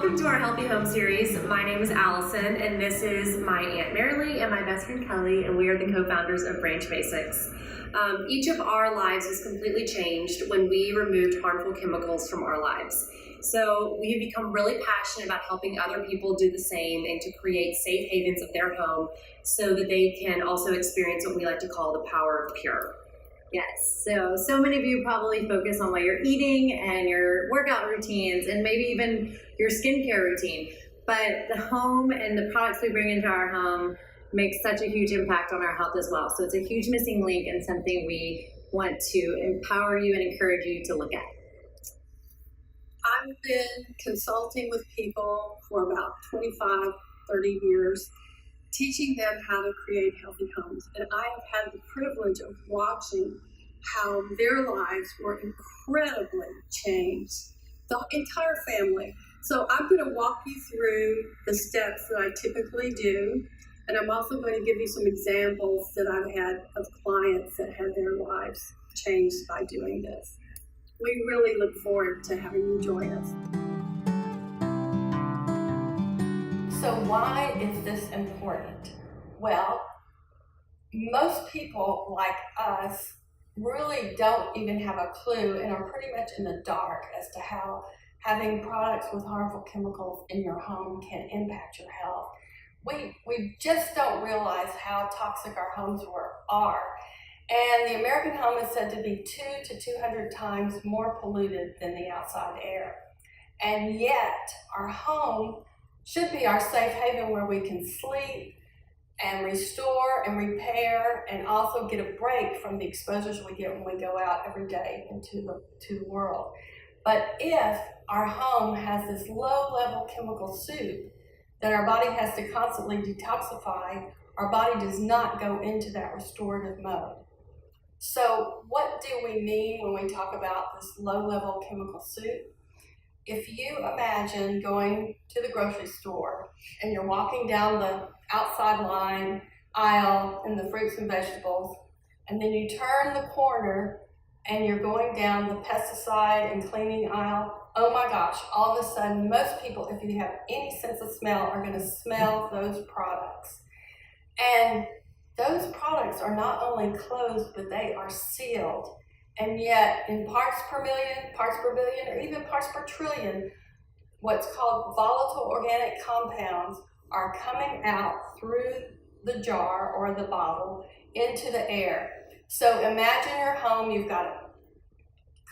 welcome to our Healthy Home series. My name is Allison, and this is my Aunt Marilee and my best friend Kelly, and we are the co-founders of Branch Basics. Each of our lives was completely changed when we removed harmful chemicals from our lives. So we have become really passionate about helping other people do the same and to create safe havens of their home so that they can also experience what we like to call the power of pure. Yes, so many of you probably focus on what you're eating and your workout routines and maybe even your skincare routine. But the home and the products we bring into our home make such a huge impact on our health as well. So it's a huge missing link and something we want to empower you and encourage you to look at. I've been consulting with people for about 25, 30 years, teaching them how to create healthy homes. And I have had the privilege of watching how their lives were incredibly changed, the entire family. So I'm going to walk you through the steps that I typically do. And I'm also going to give you some examples that I've had of clients that had their lives changed by doing this. We really look forward to having you join us. So why is this important? Well, most people like us really don't even have a clue and are pretty much in the dark as to how having products with harmful chemicals in your home can impact your health. We just don't realize how toxic our homes are. And the American home is said to be 200 to 200 times more polluted than the outside air. And yet, our home should be our safe haven where we can sleep and restore and repair and also get a break from the exposures we get when we go out every day into the world. But if our home has this low-level chemical soup that our body has to constantly detoxify, our body does not go into that restorative mode. So what do we mean when we talk about this low-level chemical soup? If you imagine going to the grocery store and you're walking down the outside line aisle in the fruits and vegetables, and then you turn the corner and you're going down the pesticide and cleaning aisle, oh my gosh, all of a sudden, most people, if you have any sense of smell, are going to smell those products. And those products are not only closed, but they are sealed. And yet, in parts per million, or even parts per trillion, what's called volatile organic compounds are coming out through the jar or the bottle into the air. So imagine your home, you've got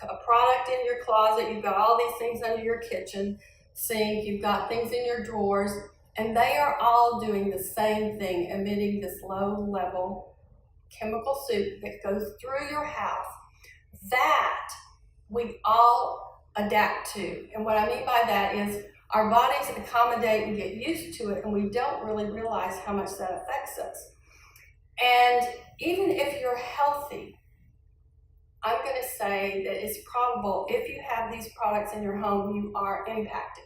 a product in your closet, you've got all these things under your kitchen sink, you've got things in your drawers, and they are all doing the same thing, emitting this low-level chemical soup that goes through your house that we all adapt to. And what I mean by that is our bodies accommodate and get used to it, and we don't really realize how much that affects us. And even if you're healthy, I'm going to say that it's probable if you have these products in your home, you are impacted.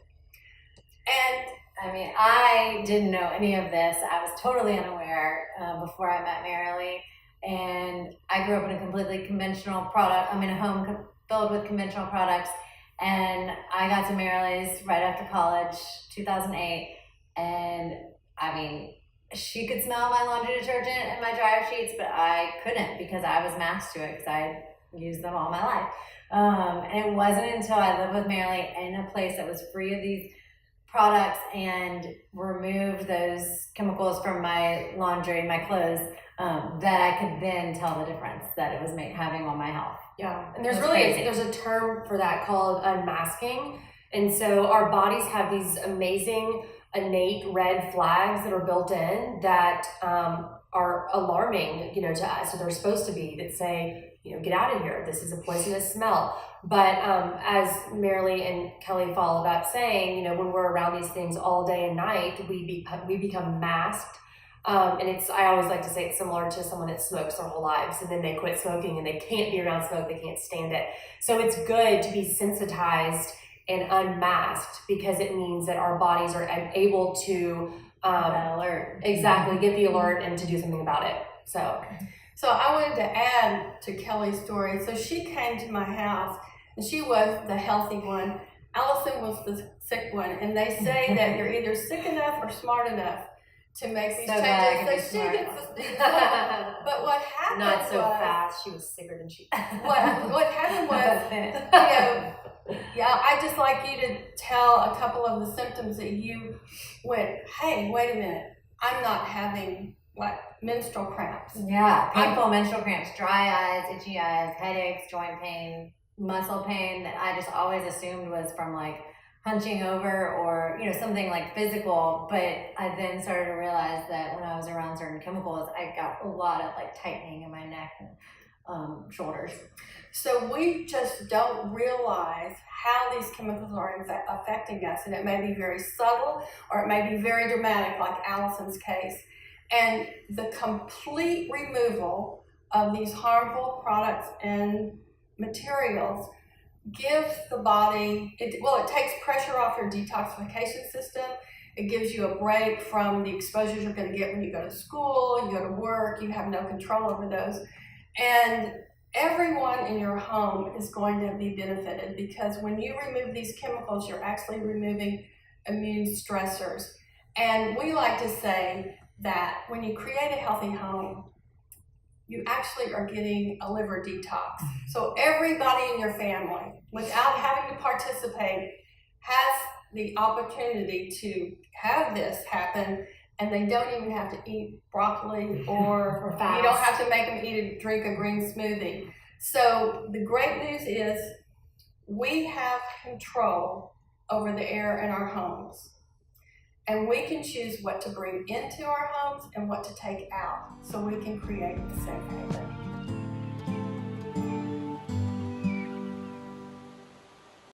And I mean, I didn't know any of this. I was totally unaware before I met Marilee. And I grew up in a completely conventional a home filled with conventional products. And I got to Marilee's right after college, 2008. And I mean, she could smell my laundry detergent and my dryer sheets, but I couldn't because I was masked to it because I used them all my life. And it wasn't until I lived with Marilee in a place that was free of these products and removed those chemicals from my laundry, my clothes, that I could then tell the difference that it was having on my health. Yeah, and there's a term for that called unmasking. And so our bodies have these amazing innate red flags that are built in that are alarming, to us. So they're supposed to be that say, get out of here. This is a poisonous smell. But as Marilee and Kelly followed up saying, when we're around these things all day and night, we become masked. And I always like to say it's similar to someone that smokes their whole lives and then they quit smoking and they can't be around smoke, they can't stand it. So it's good to be sensitized and unmasked because it means that our bodies are able to that alert. Exactly, get the alert and to do something about it. So I wanted to add to Kelly's story. So she came to my house and she was the healthy one. Allison was the sick one, and they say that you're either sick enough or smart enough to make these So bad I changes. could be So she smart. gets but what happened Not so was, fast. She was sicker than she. what happened was, you know, yeah, I'd just like you to tell a couple of the symptoms that you went, hey, wait a minute, I'm not having like menstrual cramps. Yeah, painful menstrual cramps, dry eyes, itchy eyes, headaches, joint pain, muscle pain that I just always assumed was from like hunching over or, you know, something like physical. But I then started to realize that when I was around certain chemicals, I got a lot of like tightening in my neck and shoulders. So we just don't realize how these chemicals are affecting us, and it may be very subtle or it may be very dramatic, like Allison's case. And the complete removal of these harmful products and materials gives the body, it takes pressure off your detoxification system. It gives you a break from the exposures you're going to get when you go to school, you go to work, you have no control over those. And everyone in your home is going to be benefited, because when you remove these chemicals, you're actually removing immune stressors. And we like to say that when you create a healthy home, you actually are getting a liver detox. So everybody in your family, without having to participate, has the opportunity to have this happen, and they don't even have to eat broccoli or fast. You don't have to make them drink a green smoothie. So the great news is we have control over the air in our homes. And we can choose what to bring into our homes and what to take out, so we can create a safe haven.